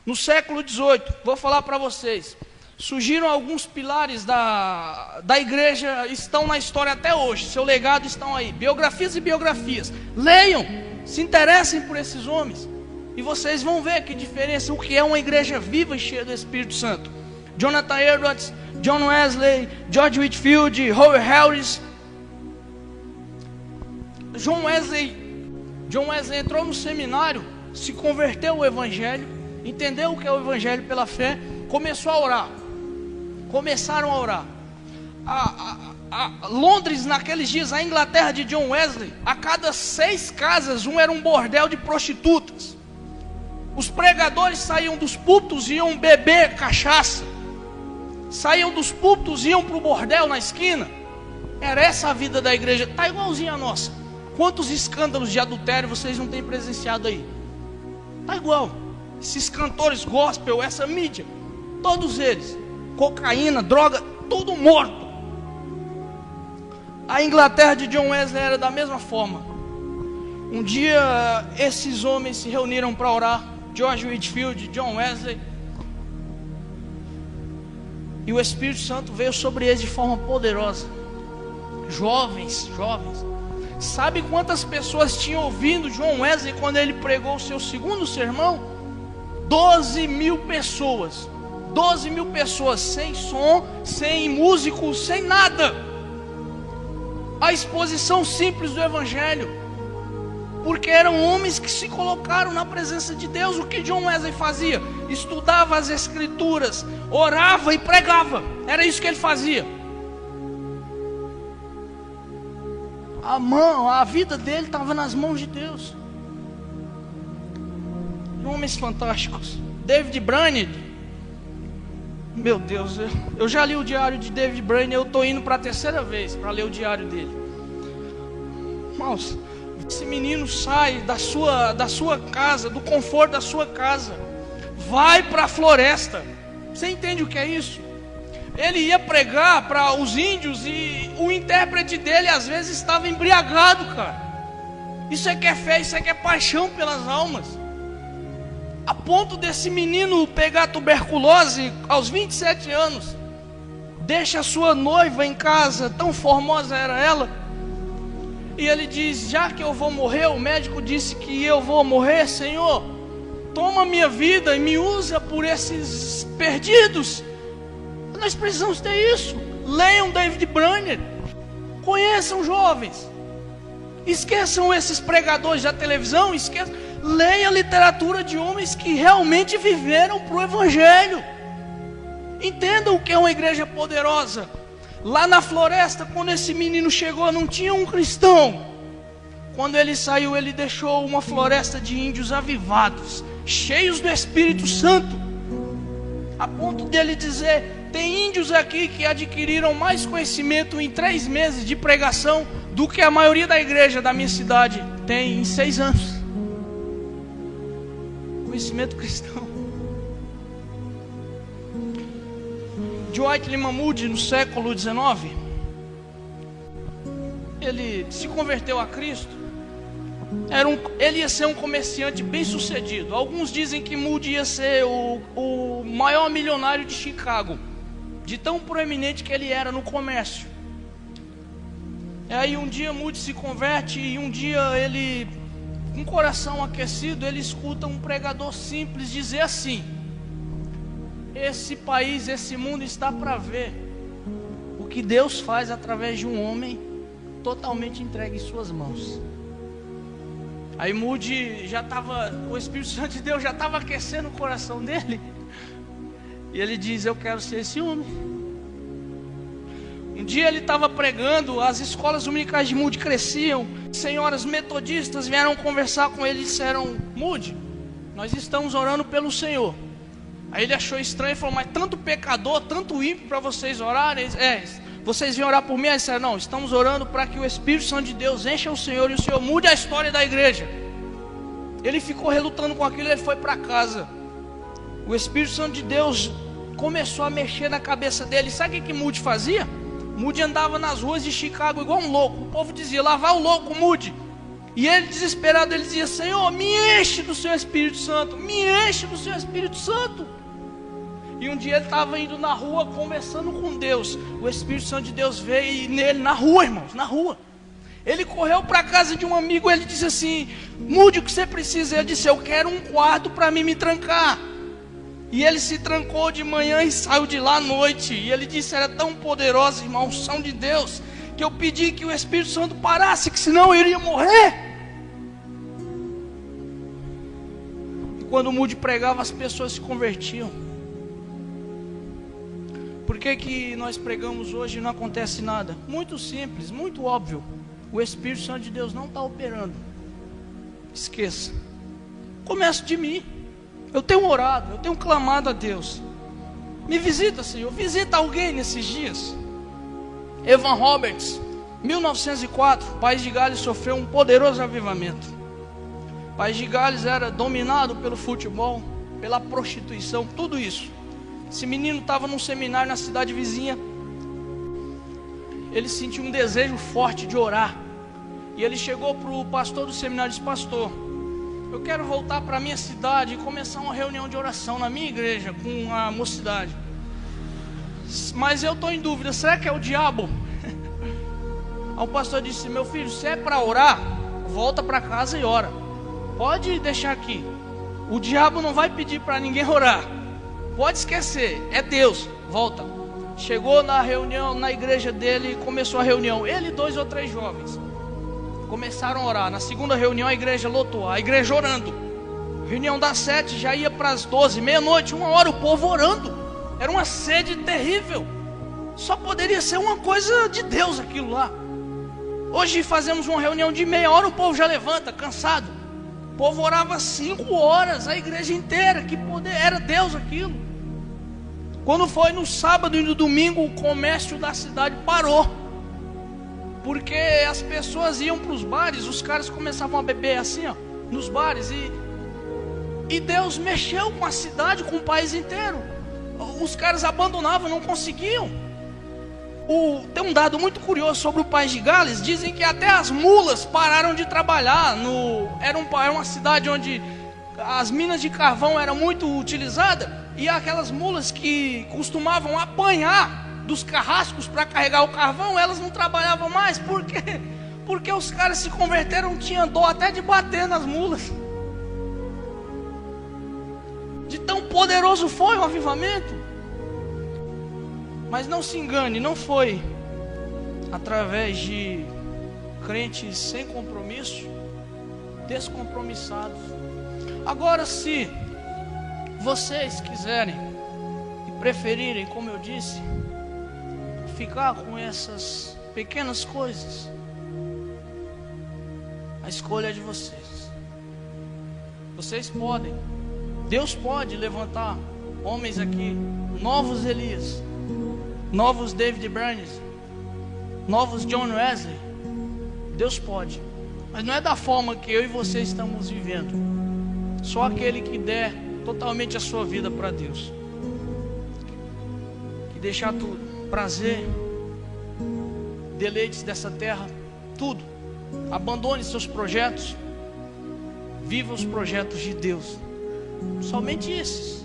No século XVIII, vou falar para vocês, surgiram alguns pilares da igreja, estão na história até hoje, seu legado estão aí, biografias e biografias. Leiam, se interessem por esses homens, e vocês vão ver que diferença, o que é uma igreja viva e cheia do Espírito Santo. Jonathan Edwards, John Wesley, George Whitefield, Howard Harris. John Wesley entrou no seminário, se converteu ao Evangelho, entendeu o que é o Evangelho pela fé, começou a orar. Começaram a orar. Londres, naqueles dias, a Inglaterra de John Wesley, a cada 6 casas, um era um bordel de prostitutas. Os pregadores saíam dos púlpitos e iam beber cachaça. Saíam dos púlpitos e iam para o bordel na esquina. Era essa a vida da igreja. Está igualzinha a nossa. Quantos escândalos de adultério vocês não têm presenciado aí? Está igual. Esses cantores gospel, essa mídia, todos eles, cocaína, droga, tudo morto. A Inglaterra de John Wesley era da mesma forma. Um dia esses homens se reuniram para orar, George Whitefield, John Wesley, e o Espírito Santo veio sobre eles de forma poderosa. Jovens. Sabe quantas pessoas tinham ouvido John Wesley quando ele pregou o seu segundo sermão? 12.000 pessoas. 12.000 pessoas, sem som, sem músico, sem nada. A exposição simples do Evangelho. Porque eram homens que se colocaram na presença de Deus. O que John Wesley fazia? Estudava as Escrituras, orava e pregava. Era isso que ele fazia. A vida dele estava nas mãos de Deus. Homens fantásticos. David Brainerd. Meu Deus, eu já li o diário de David Brainerd. Eu estou indo para a 3ª vez para ler o diário dele. Irmãos, esse menino sai da sua casa, do conforto da sua casa, vai para a floresta. Você entende o que é isso? Ele ia pregar para os índios e o intérprete dele às vezes estava embriagado, cara. Isso é que é fé, isso é que é paixão pelas almas. A ponto desse menino pegar tuberculose aos 27 anos, deixa a sua noiva em casa, tão formosa era ela. E ele diz: já que eu vou morrer, o médico disse que eu vou morrer, Senhor, toma minha vida e me usa por esses perdidos. Nós precisamos ter isso. Leiam David Brainerd, conheçam jovens, esqueçam esses pregadores da televisão, leiam a literatura de homens que realmente viveram para o Evangelho. Entendam o que é uma igreja poderosa. Lá na floresta, quando esse menino chegou, não tinha um cristão. Quando ele saiu, ele deixou uma floresta de índios avivados, cheios do Espírito Santo, a ponto dele dizer: tem índios aqui que adquiriram mais conhecimento em 3 meses de pregação do que a maioria da igreja da minha cidade tem em 6 anos. Conhecimento cristão. Dwight Lyman Moody, no século XIX, ele se converteu a Cristo. Ele ia ser um comerciante bem sucedido. Alguns dizem que Moody ia ser o maior milionário de Chicago, de tão proeminente que ele era no comércio. E aí um dia Moody se converte, e um dia ele, com o coração aquecido, ele escuta um pregador simples dizer assim: esse país, esse mundo está para ver o que Deus faz através de um homem totalmente entregue em suas mãos. Aí Moody o Espírito Santo de Deus já estava aquecendo o coração dele, e ele diz: eu quero ser esse homem. Um dia ele estava pregando, as escolas dominicais de Moody cresciam, senhoras metodistas vieram conversar com ele e disseram: Moody, nós estamos orando pelo Senhor. Aí ele achou estranho e falou: mas tanto pecador, tanto ímpio para vocês orarem? Vocês vêm orar por mim? Aí disseram: não, estamos orando para que o Espírito Santo de Deus encha o Senhor e o Senhor mude a história da igreja. Ele ficou relutando com aquilo e ele foi para casa. O Espírito Santo de Deus começou a mexer na cabeça dele. Sabe o que Moody fazia? Moody andava nas ruas de Chicago igual um louco. O povo dizia: lá vai o louco Moody. E ele, desesperado, ele dizia: Senhor, me enche do seu Espírito Santo, me enche do seu Espírito Santo. E um dia ele estava indo na rua, conversando com Deus. O Espírito Santo de Deus veio nele, na rua, irmãos, na rua. Ele correu para a casa de um amigo, ele disse assim: mude o que você precisa. Ele disse: eu quero um quarto para mim me trancar. E ele se trancou de manhã e saiu de lá à noite. E ele disse: era tão poderosa, irmão, a unção de Deus, que eu pedi que o Espírito Santo parasse, que senão eu iria morrer. E quando o Moody pregava, as pessoas se convertiam. Por que nós pregamos hoje e não acontece nada? Muito simples, muito óbvio. O Espírito Santo de Deus não está operando. Esqueça. Começo de mim. Eu tenho orado, eu tenho clamado a Deus. Me visita, Senhor, visita alguém nesses dias. Evan Roberts, 1904, País de Gales sofreu um poderoso avivamento. País de Gales era dominado pelo futebol, pela prostituição, tudo isso. Esse menino estava num seminário na cidade vizinha. Ele sentiu um desejo forte de orar. E ele chegou para o pastor do seminário e disse: pastor, eu quero voltar para a minha cidade e começar uma reunião de oração na minha igreja com a mocidade. Mas eu estou em dúvida, será que é o diabo? Aí o pastor disse: meu filho, se é para orar, volta para casa e ora. Pode deixar aqui. O diabo não vai pedir para ninguém orar. Pode esquecer, é Deus. Volta. Chegou na reunião, na igreja dele, começou a reunião. Ele e 2 ou 3 jovens começaram a orar. Na segunda reunião a igreja lotou, a igreja orando. Reunião das 7, já ia para as 12, meia-noite, 1h, o povo orando. Era uma sede terrível. Só poderia ser uma coisa de Deus aquilo lá. Hoje fazemos uma reunião de meia hora, o povo já levanta, cansado. O povo orava 5 horas, a igreja inteira. Que poder, era Deus aquilo. Quando foi no sábado e no domingo, o comércio da cidade parou. Porque as pessoas iam para os bares, os caras começavam a beber assim, ó, nos bares. E Deus mexeu com a cidade, com o país inteiro. Os caras abandonavam, não conseguiam. Tem um dado muito curioso sobre o País de Gales. Dizem que até as mulas pararam de trabalhar. Era uma cidade onde as minas de carvão eram muito utilizadas. E aquelas mulas que costumavam apanhar dos carrascos para carregar o carvão, elas não trabalhavam mais. Por quê? Porque os caras se converteram, tinha dó até de bater nas mulas. De tão poderoso foi o avivamento. Mas não se engane, não foi através de crentes sem compromisso, descompromissados. Agora, se vocês quiserem e preferirem, como eu disse, ficar com essas pequenas coisas, a escolha é de vocês. Vocês podem, Deus pode levantar homens aqui, novos Elias, novos David Brandes, novos John Wesley. Deus pode, mas não é da forma que eu e você estamos vivendo. Só aquele que der totalmente a sua vida para Deus, que deixar tudo, prazer, deleites dessa terra, tudo, abandone seus projetos, viva os projetos de Deus. Somente esses.